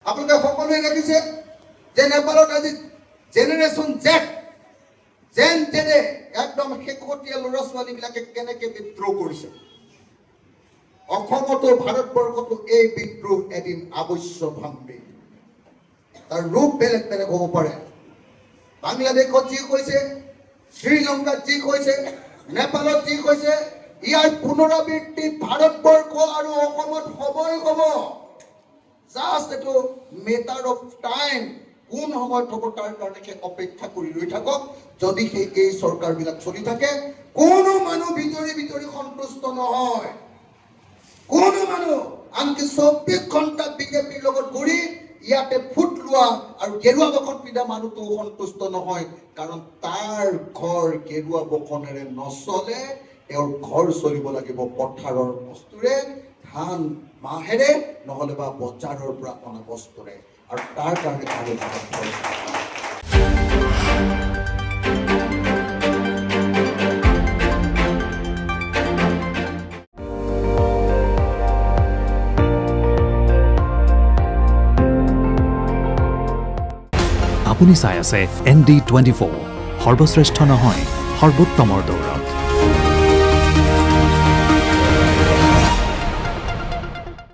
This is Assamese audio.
আপোনালোকে সকলোৱে দেখিছে যে নেপালত আজি জেনেৰেশ্যন যেন একদম শেহতীয়া ল'ৰা ছোৱালীবিলাকে কেনেকে বিদ্ৰোহ কৰিছে। অসমতো ভাৰতবৰ্ষতো এই বিদ্ৰোহ এদিন অৱশ্যভাৱে তাৰ ৰূপ বেলেগ বেলেগ হ'ব পাৰে। বাংলাদেশত যি কৈছে, শ্ৰীলংকাত যি কৈছে, নেপালত যি কৈছে, ইয়াৰ পুনৰাবৃত্তি ভাৰতবৰ্ষ আৰু অসমত হ'বই হ'ব। জাষ্ট এইটো মেটাৰ অফ টাইম, কোন সময়ত হ'ব তাৰ কাৰণে অপেক্ষা কৰি ৰৈ থাকক। যদি এই চৰকাৰবিলাক চলি থাকে, কোনো মানুহ ভিতৰি সন্তুষ্ট নহয়। কোনো মানুহ আনকি 24 ঘণ্টা বিজেপিৰ লগত ঘূৰি ইয়াতে ফুট লোৱা আৰু গেৰুৱা বসন পিন্ধা মানুহটো সন্তুষ্ট নহয়। কাৰণ তাৰ ঘৰ গেৰুৱা বসনেৰে নচলে, তেওঁৰ ঘৰ চলিব লাগিব পথাৰৰ বস্তুৰে, ধান মাহেৰে, নহ'লে বা বজাৰৰ পৰা অনা বস্তুৰে। আৰু তাৰ কাৰণে আপুনি চাই আছে ND24, সৰ্বশ্ৰেষ্ঠ নহয় সৰ্বোত্তমৰ দৌৰত।